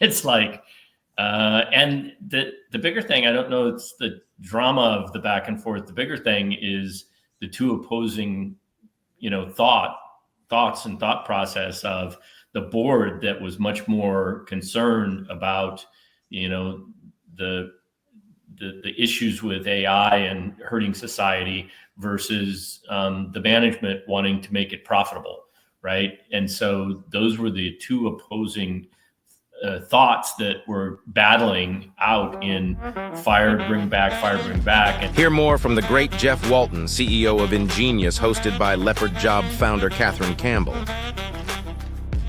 It's like, and the bigger thing, I don't know, it's the drama of the back and forth. The bigger thing is the two opposing, thoughts and thought process of the board that was much more concerned about, the issues with AI and hurting society versus the management wanting to make it profitable, right? And so those were the two opposing thoughts that were battling out in Fire, Bring Back, Fire, Bring Back. And hear more from the great Jeff Walton, CEO of Ingenius, hosted by Leopard Job founder Catherine Campbell.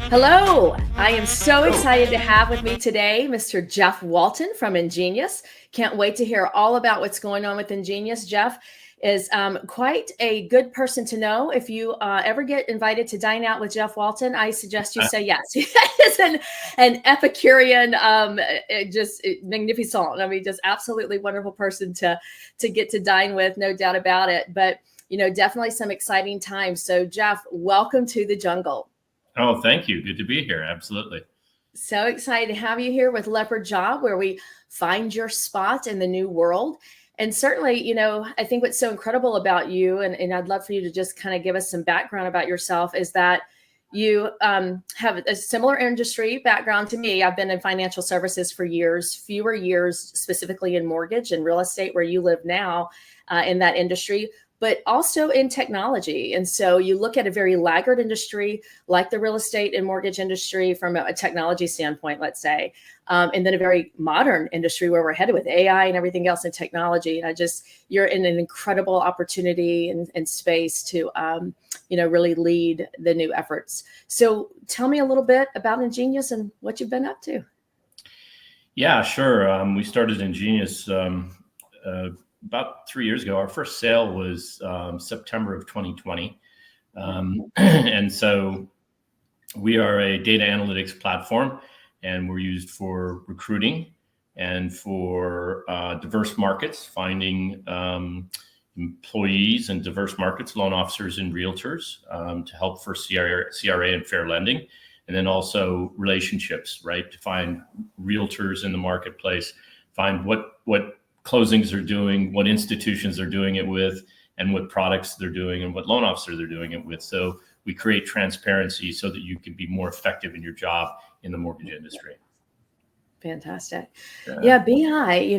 Hello, I am so excited to have with me today Mr. Jeff Walton from Ingenius. Can't wait to hear all about what's going on with Ingenius. Jeff is quite a good person to know. If you ever get invited to dine out with Jeff Walton, I suggest you say yes. He is an Epicurean, just magnificent. I mean, just absolutely wonderful person to get to dine with, no doubt about it. But, definitely some exciting times. So Jeff, welcome to the jungle. Oh, thank you. Good to be here. Absolutely. So excited to have you here with Leopard Job, where we find your spot in the new world. And certainly, I think what's so incredible about you, and I'd love for you to just kind of give us some background about yourself, is that you have a similar industry background to me. I've been in financial services for years, fewer years specifically in mortgage and real estate, where you live now in that industry, but also in technology. And so you look at a very laggard industry like the real estate and mortgage industry from a technology standpoint, let's say, and then a very modern industry where we're headed with AI and everything else in technology. And you're in an incredible opportunity and space to, really lead the new efforts. So tell me a little bit about Ingenius and what you've been up to. Yeah, sure. We started Ingenius about 3 years ago. Our first sale was September of 2020. And so we are a data analytics platform, and we're used for recruiting and for diverse markets, finding employees in diverse markets, loan officers and realtors to help for CRA and fair lending. And then also relationships, right? To find realtors in the marketplace, find what closings are doing, what institutions are doing it with, and what products they're doing, and what loan officer they're doing it with. So we create transparency so that you can be more effective in your job in the mortgage industry. Fantastic. Yeah, BI,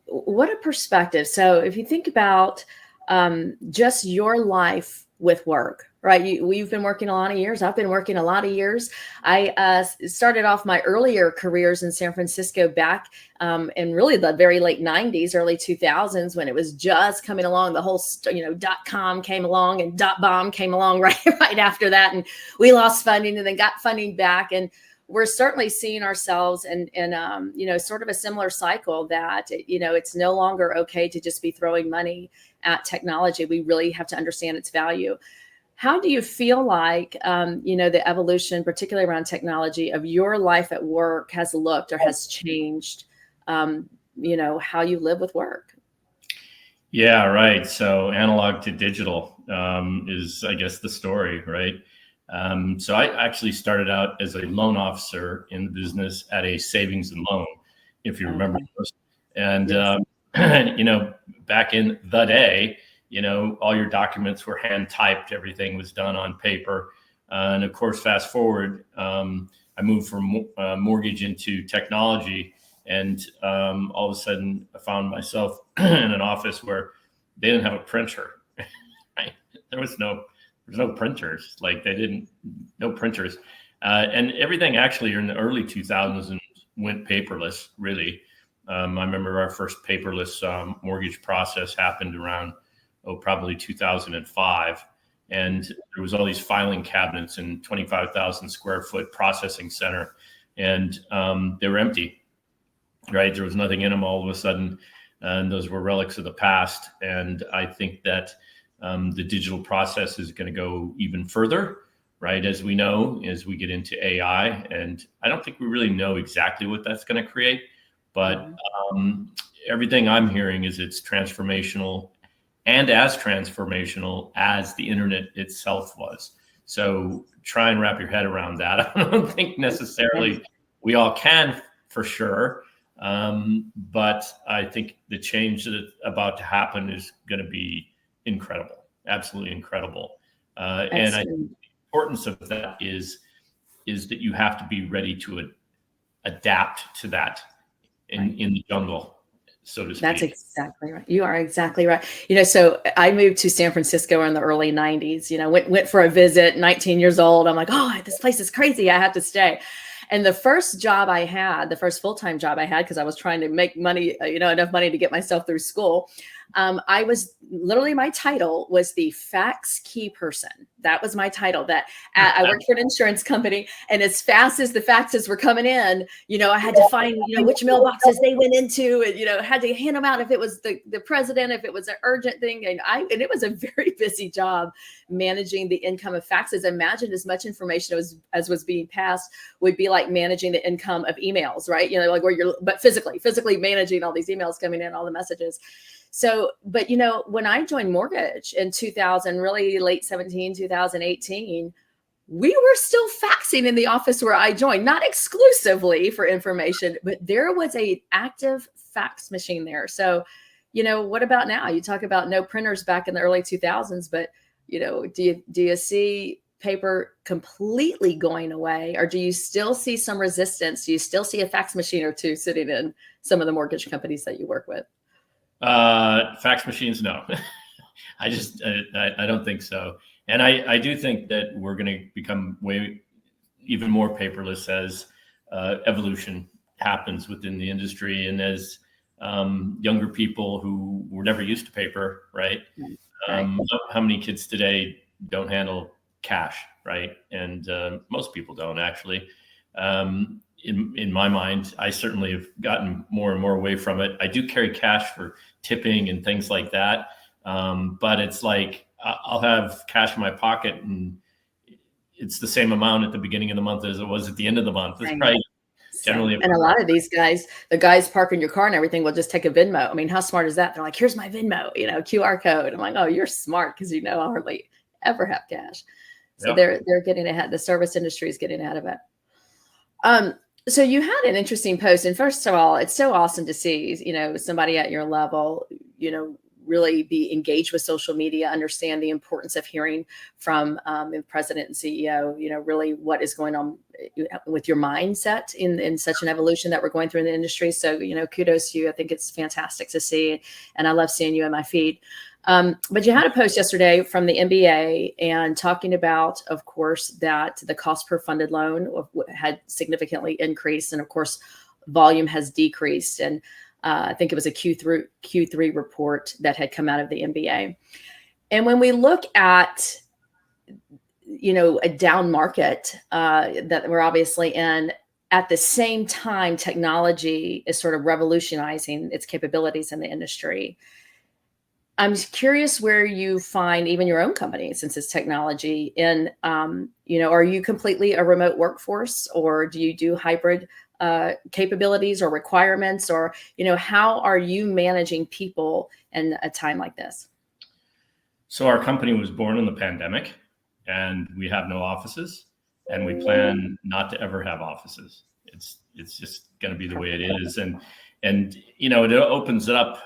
what a perspective. So if you think about just your life with work, right? We've been working a lot of years. I've been working a lot of years. I started off my earlier careers in San Francisco back in really the very late 90s, early 2000s, when it was just coming along. The whole, .com came along and .bomb came along right after that. And we lost funding and then got funding back. And we're certainly seeing ourselves in sort of a similar cycle that, it's no longer okay to just be throwing money at technology. We really have to understand its value. How do you feel like, the evolution, particularly around technology, of your life at work has looked or has changed, how you live with work? Yeah, right. So analog to digital is, I guess, the story, right? So I actually started out as a loan officer in the business at a savings and loan, if you remember those. And, Yes. Back in the day, all your documents were hand typed. Everything was done on paper. And of course, fast forward, I moved from mortgage into technology. And all of a sudden, I found myself in an office where they didn't have a printer. Right? There's no printers. Like no printers. And everything actually in the early 2000s went paperless, really. I remember our first paperless mortgage process happened around, probably 2005. And there was all these filing cabinets in 25,000 square foot processing center. And they were empty, right? There was nothing in them all of a sudden. And those were relics of the past. And I think that the digital process is going to go even further, right? As we know, as we get into AI. And I don't think we really know exactly what that's going to create. But everything I'm hearing is it's transformational, and as transformational as the internet itself was. So try and wrap your head around that. I don't think necessarily we all can for sure. But I think the change that's about to happen is going to be incredible, absolutely incredible. And I think the importance of that is that you have to be ready to adapt to that in the jungle, so to speak. That's exactly right. You are exactly right. So I moved to San Francisco in the early 90s, went for a visit, 19 years old. I'm like, oh, this place is crazy. I have to stay. And the first job I had, the first full-time job I had, because I was trying to make money, enough money to get myself through school. I was literally, my title was the fax key person. That was my title. I worked for an insurance company, and as fast as the faxes were coming in, I had to find, which mailboxes they went into, and, had to hand them out if it was the president, if it was an urgent thing. And it was a very busy job managing the income of faxes. Imagine as much information as was being passed would be like managing the income of emails, right? Like where but physically managing all these emails coming in, all the messages. So, but when I joined mortgage in 2000, really late 17, 2018, we were still faxing in the office where I joined, not exclusively for information, but there was an active fax machine there. So, what about now? You talk about no printers back in the early 2000s, but do you see paper completely going away, or do you still see some resistance? Do you still see a fax machine or two sitting in some of the mortgage companies that you work with? Fax machines, no. I don't think so. And I do think that we're going to become even more paperless as evolution happens within the industry, and as younger people who were never used to paper, right? How many kids today don't handle cash, right? And most people don't, actually. In my mind, I certainly have gotten more and more away from it. I do carry cash for tipping and things like that. But it's like, I'll have cash in my pocket and it's the same amount at the beginning of the month as it was at the end of the month. That's right. Generally. And a lot of these guys, the guys parking your car and everything will just take a Venmo. I mean, how smart is that? They're like, here's my Venmo, QR code. I'm like, oh, you're smart, because I hardly ever have cash. So they're getting ahead. The service industry is getting ahead of it. So you had an interesting post, and first of all, it's so awesome to see, somebody at your level, really be engaged with social media, understand the importance of hearing from the president and CEO, really what is going on with your mindset in such an evolution that we're going through in the industry. So, kudos to you. I think it's fantastic to see, and I love seeing you in my feed. But you had a post yesterday from the MBA and talking about, of course, that the cost per funded loan had significantly increased. And of course, volume has decreased. And I think it was a Q3 report that had come out of the MBA. And when we look at, a down market that we're obviously in, at the same time, technology is sort of revolutionizing its capabilities in the industry. I'm curious where you find even your own company, since it's technology, in, are you completely a remote workforce, or do you do hybrid capabilities or requirements, or, how are you managing people in a time like this? So our company was born in the pandemic, and we have no offices, and we plan not to ever have offices. It's just going to be the way it is. And it opens up,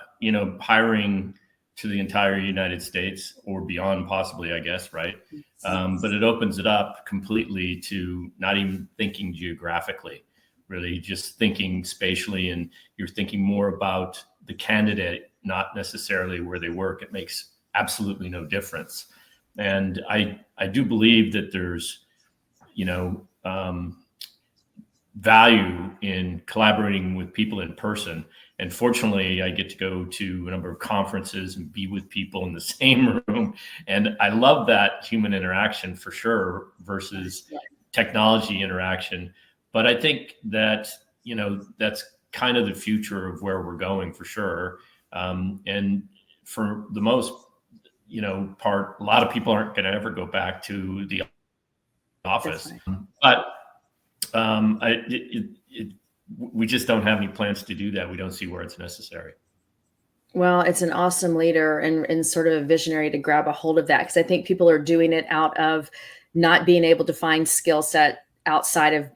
hiring to the entire United States or beyond, possibly, I guess, right? But it opens it up completely to not even thinking geographically, really just thinking spatially, and you're thinking more about the candidate, not necessarily where they work. It makes absolutely no difference. And I do believe that there's, value in collaborating with people in person. And fortunately, I get to go to a number of conferences and be with people in the same room. And I love that human interaction for sure versus technology interaction. But I think that, that's kind of the future of where we're going for sure. And for the most, part, a lot of people aren't going to ever go back to the office. But we just don't have any plans to do that. We don't see where it's necessary. Well, it's an awesome leader and sort of a visionary to grab a hold of that, because I think people are doing it out of not being able to find skill set outside of,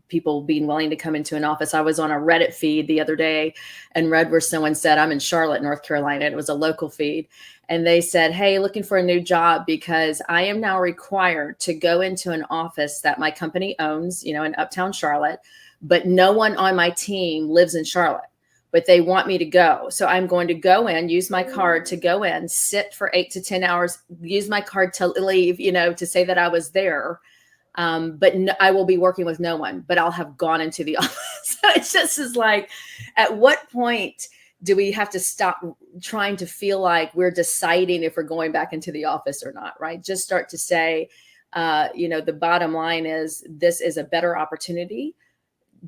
people being willing to come into an office. I was on a Reddit feed the other day and read where someone said, I'm in Charlotte, North Carolina. It was a local feed. And they said, hey, looking for a new job because I am now required to go into an office that my company owns, in Uptown Charlotte, but no one on my team lives in Charlotte. But they want me to go. So I'm going to go in, use my card to go in, sit for 8 to 10 hours, use my card to leave, to say that I was there. But no, I will be working with no one, but I'll have gone into the office. So it just is like, at what point do we have to stop trying to feel like we're deciding if we're going back into the office or not, right? Just start to say, the bottom line is this is a better opportunity.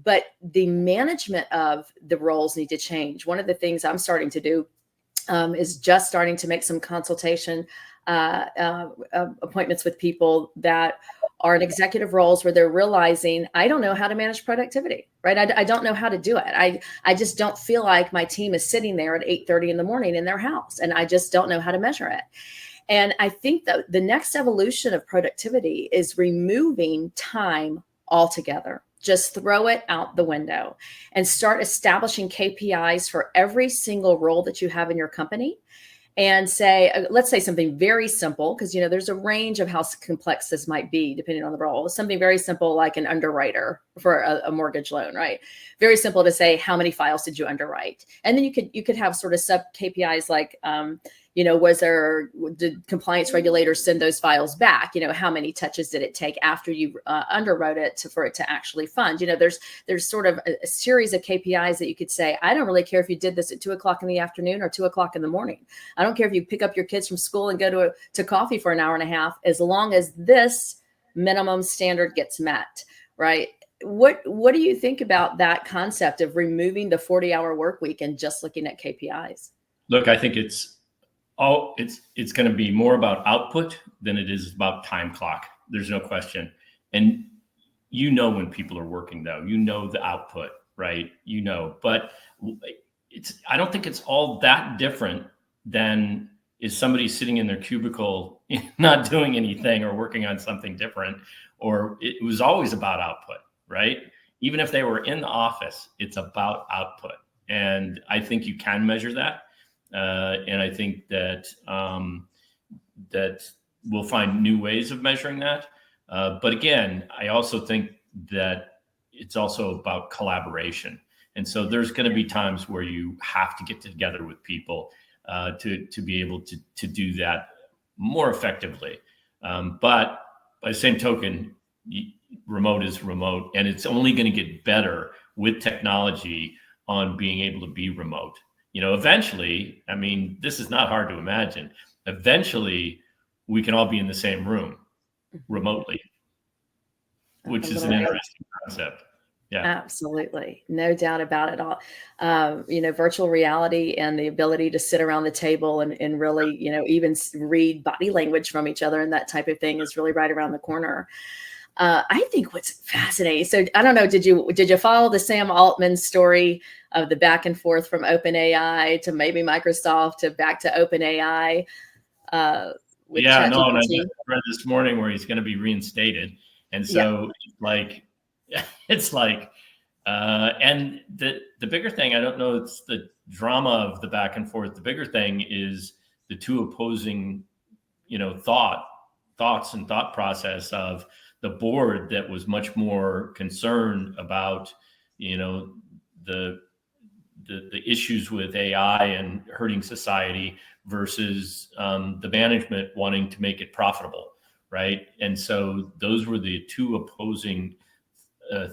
But the management of the roles need to change. One of the things I'm starting to do is just starting to make some consultation appointments with people that are in executive roles where they're realizing, I don't know how to manage productivity, right? I don't know how to do it. I just don't feel like my team is sitting there at 8:30 in the morning in their house, and I just don't know how to measure it. And I think that the next evolution of productivity is removing time altogether. Just throw it out the window and start establishing KPIs for every single role that you have in your company. And say, let's say something very simple, because, there's a range of how complex this might be depending on the role. Something very simple like an underwriter for a mortgage loan, right? Very simple to say, how many files did you underwrite? And then you could have sort of sub KPIs like, did compliance regulators send those files back? How many touches did it take after you underwrote it for it to actually fund? There's sort of a series of KPIs that you could say, I don't really care if you did this at 2:00 in the afternoon or 2:00 in the morning. I don't care if you pick up your kids from school and go to coffee for an hour and a half, as long as this minimum standard gets met, right? What do you think about that concept of removing the 40-hour work week and just looking at KPIs? Look, I think it's going to be more about output than it is about time clock. There's no question. And when people are working, though, the output, right? But I don't think it's all that different than is somebody sitting in their cubicle not doing anything or working on something different, or it was always about output, right? Even if they were in the office, it's about output. And I think you can measure that. And I think that that we'll find new ways of measuring that. But again, I also think that it's also about collaboration. And so there's going to be times where you have to get together with people to be able to do that more effectively. But by the same token, remote is remote, and it's only going to get better with technology on being able to be remote. Eventually, this is not hard to imagine. Eventually, we can all be in the same room remotely, which is an interesting concept. Yeah, absolutely. No doubt about it all. Virtual reality and the ability to sit around the table and really, even read body language from each other and that type of thing is really right around the corner. I think what's fascinating. So I don't know, did you follow the Sam Altman story of the back and forth from OpenAI to maybe Microsoft to back to OpenAI? And I just read this morning where he's going to be reinstated. And so and the bigger thing, I don't know, it's the drama of the back and forth. The bigger thing is the two opposing, thoughts and thought process of the board that was much more concerned about, the issues with AI and hurting society versus the management wanting to make it profitable, right? And so those were the two opposing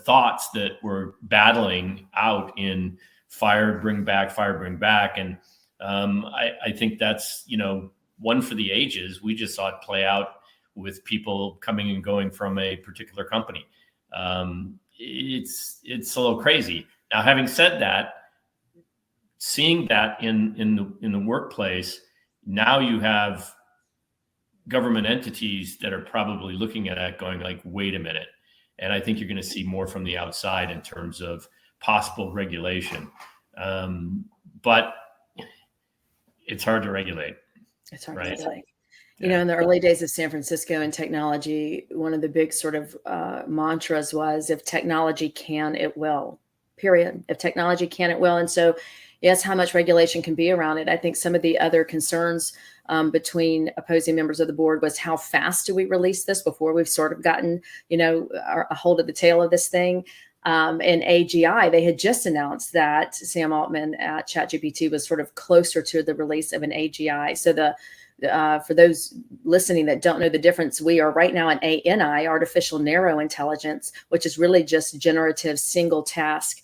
thoughts that were battling out in fire, bring back. And I think that's, one for the ages. We just saw it play out with people coming and going from a particular company. It's a little crazy. Now, having said that, seeing that in the workplace, now you have government entities that are probably looking at that going like, wait a minute. And I think you're going to see more from the outside in terms of possible regulation. But it's hard to regulate. It's hard to regulate. You know, in the early days of San Francisco and technology, one of the big sort of mantras was, if technology can, it will, period. If technology can, it will. And so, yes, how much regulation can be around it. I think some of the other concerns between opposing members of the board was, how fast do we release this before we've sort of gotten, a hold of the tail of this thing? And AGI, they had just announced that Sam Altman at ChatGPT was sort of closer to the release of an AGI. So for those listening that don't know the difference, we are right now in ANI, artificial narrow intelligence, which is really just generative single task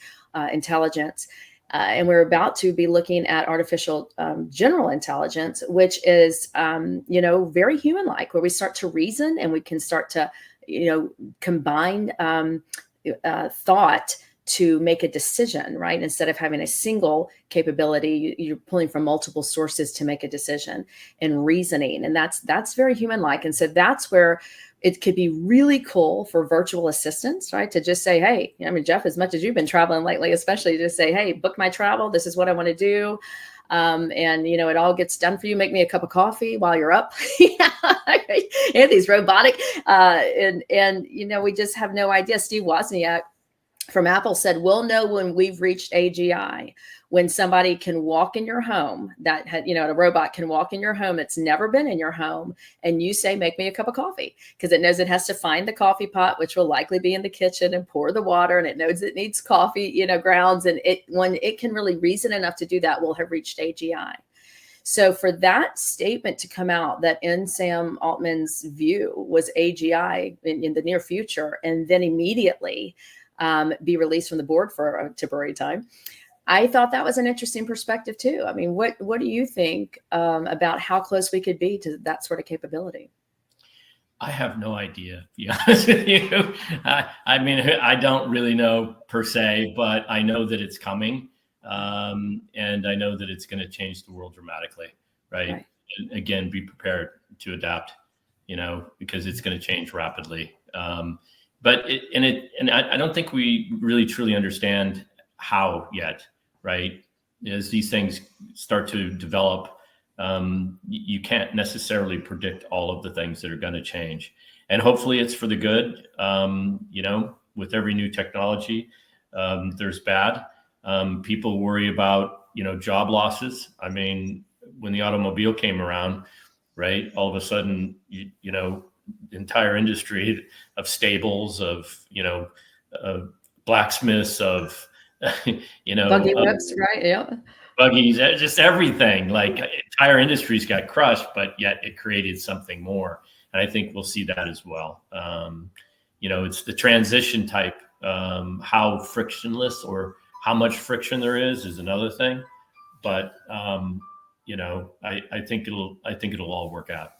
intelligence. And we're about to be looking at artificial general intelligence, which is, very human-like, where we start to reason and we can start to, combine thought to make a decision, right? Instead of having a single capability, you're pulling from multiple sources to make a decision and reasoning. And that's very human-like. And so that's where it could be really cool for virtual assistants, right? To just say, hey, Jeff, as much as you've been traveling lately, especially, just say, hey, book my travel. This is what I want to do. And it all gets done for you. Make me a cup of coffee while you're up. Anthony's robotic. And we just have no idea. Steve Wozniak from Apple said, we'll know when we've reached AGI, when somebody can walk in your home, that had, a robot can walk in your home that's never been in your home, and you say, make me a cup of coffee, because it knows it has to find the coffee pot, which will likely be in the kitchen, and pour the water, and it knows it needs coffee, grounds. And when it can really reason enough to do that, we'll have reached AGI. So for that statement to come out that in Sam Altman's view was AGI in the near future, and then immediately be released from the board for a temporary time, I thought that was an interesting perspective too. I mean, what do you think about how close we could be to that sort of capability? I have no idea, to be honest with you. I don't really know per se, but I know that it's coming. And I know that it's going to change the world dramatically, right? And again, be prepared to adapt, because it's going to change rapidly. But I don't think we really truly understand how yet, right? As these things start to develop, you can't necessarily predict all of the things that are going to change. And hopefully it's for the good. With every new technology, there's bad. People worry about, job losses. I mean, when the automobile came around, right, all of a sudden, the entire industry of stables, of, blacksmiths, of, buggy whips, right? Yeah. Buggies, just everything, like entire industries got crushed, but yet it created something more. And I think we'll see that as well. It's the transition type, how frictionless or how much friction there is another thing. But, I think it'll all work out.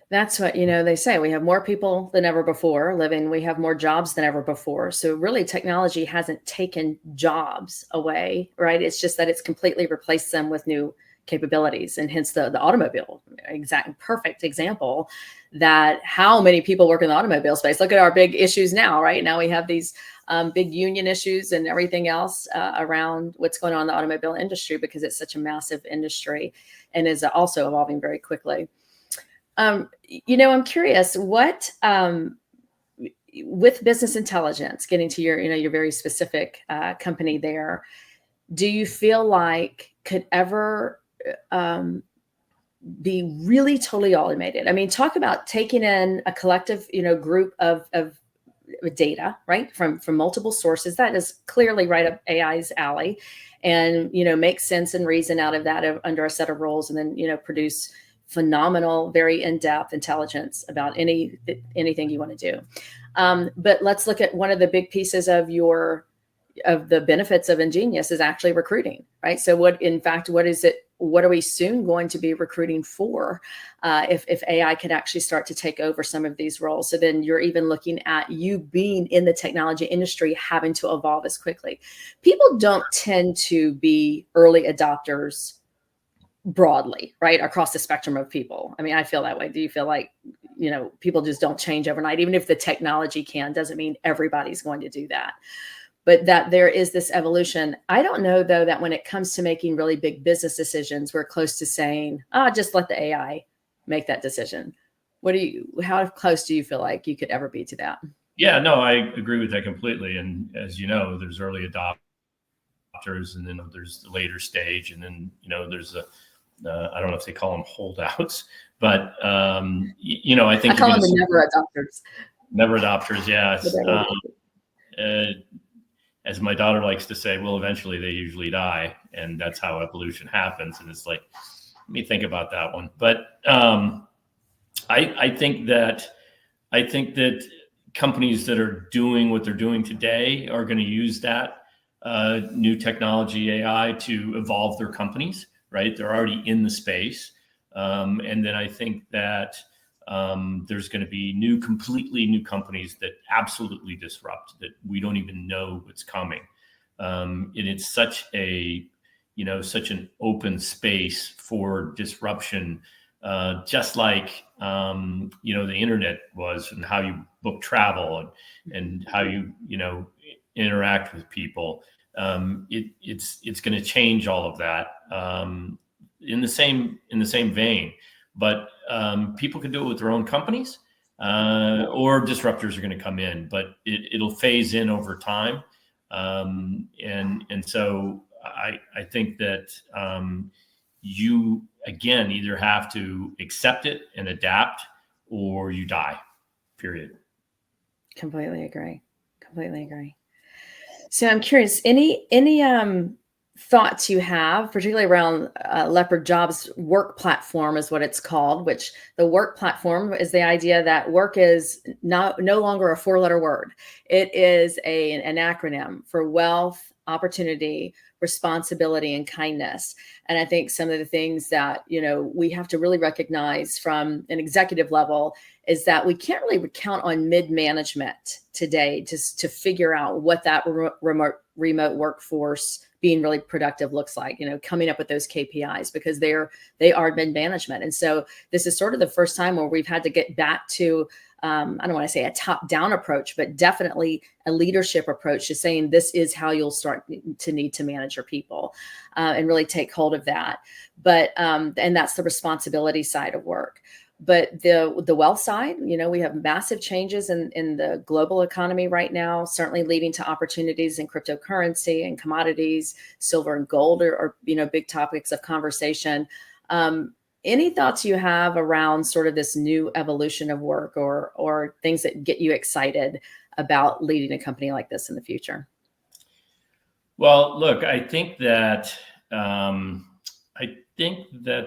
That's what, they say. We have more people than ever before living. We have more jobs than ever before. So really, technology hasn't taken jobs away, right? It's just that it's completely replaced them with new capabilities, and hence the automobile, perfect example that how many people work in the automobile space. Look at our big issues now, right? Now we have these big union issues and everything else around what's going on in the automobile industry, because it's such a massive industry and is also evolving very quickly. I'm curious what, with business intelligence, getting to your very specific company there, do you feel like could ever be really totally automated? I mean, talk about taking in a collective, group of data, right, from multiple sources. That is clearly right up AI's alley, and, make sense and reason out of that under a set of rules, and then, produce phenomenal, very in-depth intelligence about anything you want to do. But let's look at one of the big pieces of the benefits of Ingenius is actually recruiting, right? So what are we soon going to be recruiting for if AI could actually start to take over some of these roles? So then you're even looking at you being in the technology industry, having to evolve as quickly. People don't tend to be early adopters broadly, right, across the spectrum of people. I mean, I feel that way. Do you feel like, people just don't change overnight? Even if the technology doesn't mean everybody's going to do that. But that there is this evolution. I don't know, though, that when it comes to making really big business decisions, we're close to saying, just let the AI make that decision. How close do you feel like you could ever be to that? Yeah, no, I agree with that completely. And as you know, there's early adopters, and then there's the later stage, and then there's I don't know if they call them holdouts, but I think I call them the never adopters. Never adopters, yes. As my daughter likes to say, well, eventually they usually die, and that's how evolution happens. And it's like, let me think about that one. But I think that companies that are doing what they're doing today are going to use that new technology, AI, to evolve their companies, right? They're already in the space. And then I think that there's going to be completely new companies that absolutely disrupt, that we don't even know what's coming. And it's such an open space for disruption, just like, the internet was, and how you book travel and how you interact with people. It's going to change all of that, in the same vein. But people can do it with their own companies, or disruptors are going to come in, but it'll phase in over time. And so I think that you, again, either have to accept it and adapt, or you die, period. Completely agree. So I'm curious, any thoughts you have, particularly around Leopard Jobs work platform is what it's called, which the work platform is the idea that work is no longer a 4-letter word. It is an acronym for wealth, opportunity, responsibility, and kindness. And I think some of the things that, we have to really recognize from an executive level is that we can't really count on mid-management today to figure out what that remote workforce being really productive looks like, coming up with those KPIs, because they are mid-management. And so this is sort of the first time where we've had to get back to, I don't want to say a top-down approach, but definitely a leadership approach to saying this is how you'll start to need to manage your people, and really take hold of that. But and that's the responsibility side of work. But the wealth side, we have massive changes in the global economy right now, certainly leading to opportunities in cryptocurrency and commodities. Silver and gold are big topics of conversation. Any thoughts you have around sort of this new evolution of work, or things that get you excited about leading a company like this in the future? Well, look, I think that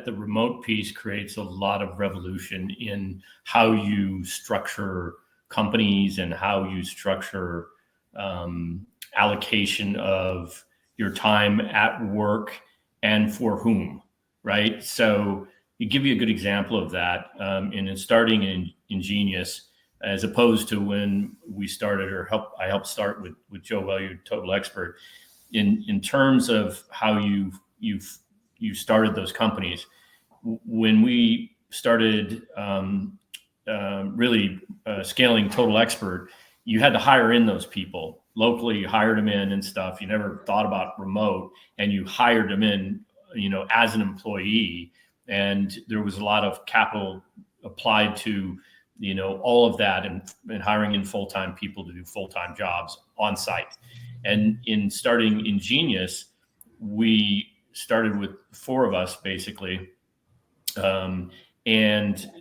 the remote piece creates a lot of revolution in how you structure companies and how you structure allocation of your time at work, and for whom, right? So you give you a good example of that in starting in Ingenius, as opposed to when we started, I helped start with Joe Value, Total Expert, in terms of how you started those companies. When we started really scaling Total Expert, you had to hire in those people locally. You hired them in and stuff. You never thought about remote, and you hired them in, as an employee. And there was a lot of capital applied to, all of that, and hiring in full-time people to do full-time jobs on site. And in starting Ingenius, we started with 4 of us, basically. And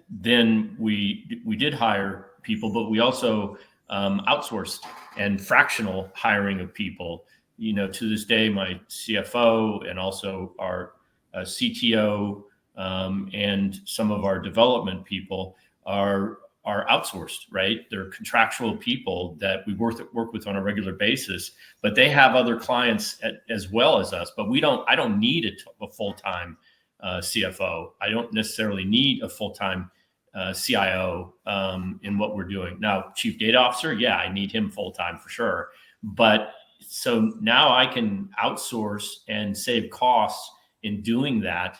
then we did hire people, but we also outsourced and fractional hiring of people. To this day, my CFO and also our CTO and some of our development people are outsourced, right? They're contractual people that we work with on a regular basis, but they have other clients as well as us. But I don't need a full-time CFO. I don't necessarily need a full-time CIO in what we're doing. Now, chief data officer, yeah, I need him full-time for sure. But so now I can outsource and save costs in doing that,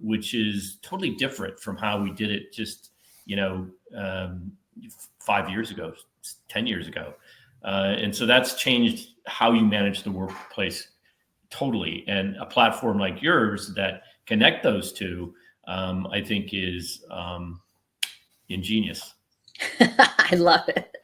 which is totally different from how we did it just 5 years ago, 10 years ago. And so that's changed how you manage the workplace totally. And a platform like yours that connect those two I think is Ingenius. I love it.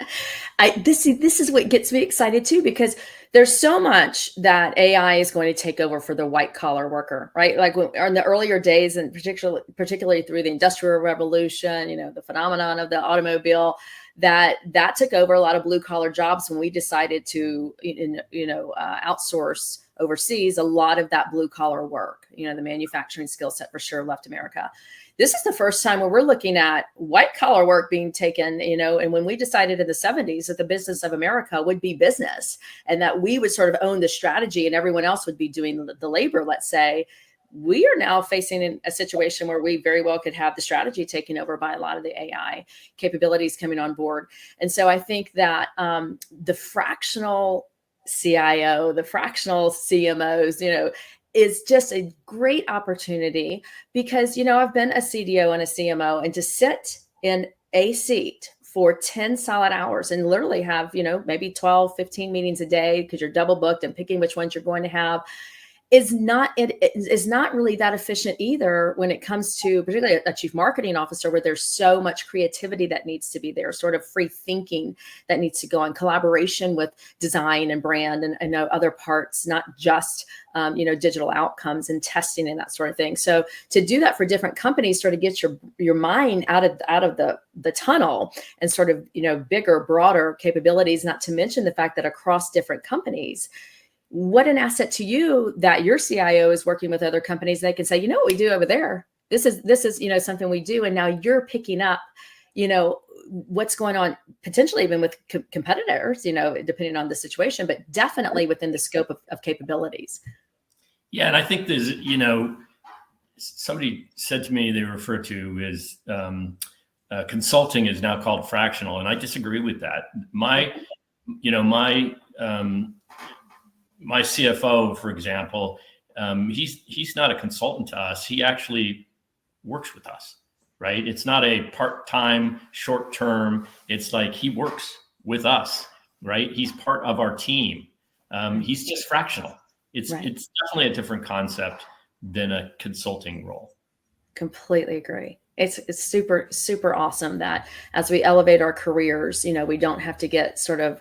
This is what gets me excited too, because there's so much that AI is going to take over for the white collar worker, right? Like in the earlier days, and particularly through the Industrial Revolution, the phenomenon of the automobile, that took over a lot of blue collar jobs when we decided to, outsource overseas. A lot of that blue collar work, the manufacturing skill set for sure left America. This is the first time where we're looking at white collar work being taken, and when we decided in the 70s that the business of America would be business and that we would sort of own the strategy and everyone else would be doing the labor, let's say, we are now facing a situation where we very well could have the strategy taken over by a lot of the AI capabilities coming on board. And so I think that the fractional CIO, the fractional CMOs, is just a great opportunity because, I've been a CDO and a CMO, and to sit in a seat for 10 solid hours and literally have, maybe 12, 15 meetings a day because you're double booked and picking which ones you're going to have is not really that efficient either when it comes to particularly a chief marketing officer, where there's so much creativity that needs to be there, sort of free thinking that needs to go on, collaboration with design and brand and other parts, not just digital outcomes and testing and that sort of thing. So to do that for different companies, sort of get your mind out of the tunnel and sort of bigger, broader capabilities, not to mention the fact that across different companies, what an asset to you that your CIO is working with other companies. They can say, what we do over there, this is something we do. And now you're picking up, what's going on potentially even with competitors, depending on the situation, but definitely within the scope of capabilities. Yeah. And I think there's, somebody said to me, they refer to as consulting is now called fractional. And I disagree with that. My CFO, for example, he's not a consultant to us. He actually works with us, right? It's not a part-time, short-term. It's like he works with us, right? He's part of our team. He's just fractional. It's definitely a different concept than a consulting role. Completely agree. It's super, super awesome that as we elevate our careers, we don't have to get sort of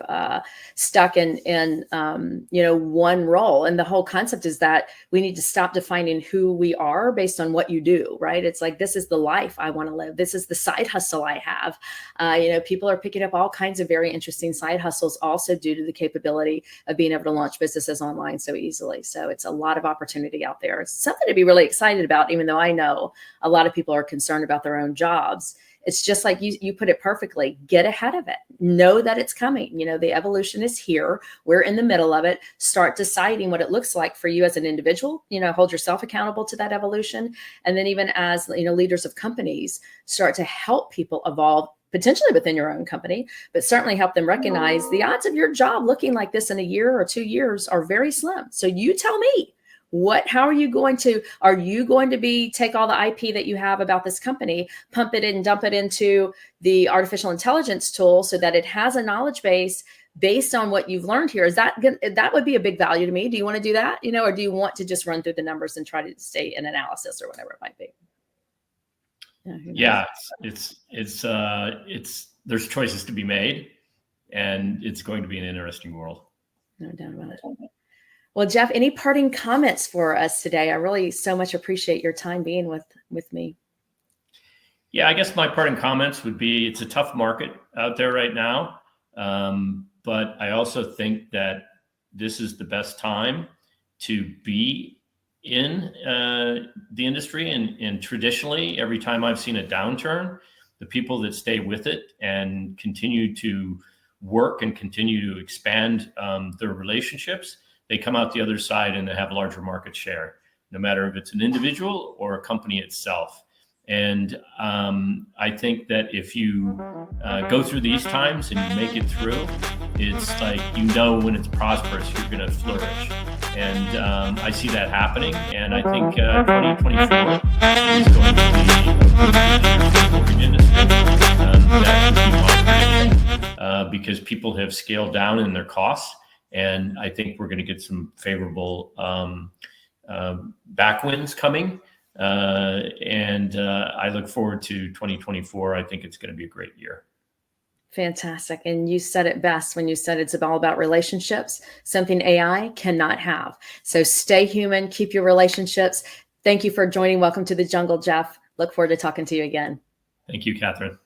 stuck in one role. And the whole concept is that we need to stop defining who we are based on what you do, right? It's like, this is the life I want to live. This is the side hustle I have. People are picking up all kinds of very interesting side hustles also due to the capability of being able to launch businesses online so easily. So it's a lot of opportunity out there. It's something to be really excited about, even though I know a lot of people are concerned about their own jobs. It's just like you put it perfectly. Get ahead of it. Know that it's coming. The evolution is here. We're in the middle of it. Start deciding what it looks like for you as an individual. Hold yourself accountable to that evolution. And then even as leaders of companies, start to help people evolve potentially within your own company, but certainly help them recognize the odds of your job looking like this in a year or 2 years are very slim. So you tell me. How are you going to take all the IP that you have about this company, pump it in, dump it into the artificial intelligence tool so that it has a knowledge base based on what you've learned here? That would be a big value to me. Do you want to do that? Or do you want to just run through the numbers and try to stay in analysis or whatever it might be? Yeah, there's choices to be made, and it's going to be an interesting world. No doubt about it. Well, Jeff, any parting comments for us today? I really so much appreciate your time being with me. Yeah, I guess my parting comments would be it's a tough market out there right now. But I also think that this is the best time to be in the industry. And traditionally, every time I've seen a downturn, the people that stay with it and continue to work and continue to expand their relationships, they come out the other side and they have larger market share, no matter if it's an individual or a company itself. And I think that if you go through these times and you make it through, it's like, when it's prosperous, you're going to flourish. And I see that happening. And I think 2024 is going to be a mortgage industry. That would be my prediction, because people have scaled down in their costs. And I think we're going to get some favorable backwinds coming And I look forward to 2024. I think it's going to be a great year. Fantastic. And you said it best when you said it's all about relationships, something AI cannot have. So stay human, keep your relationships. Thank you for joining. Welcome to the jungle, Jeff. Look forward to talking to you again. Thank you, Catherine.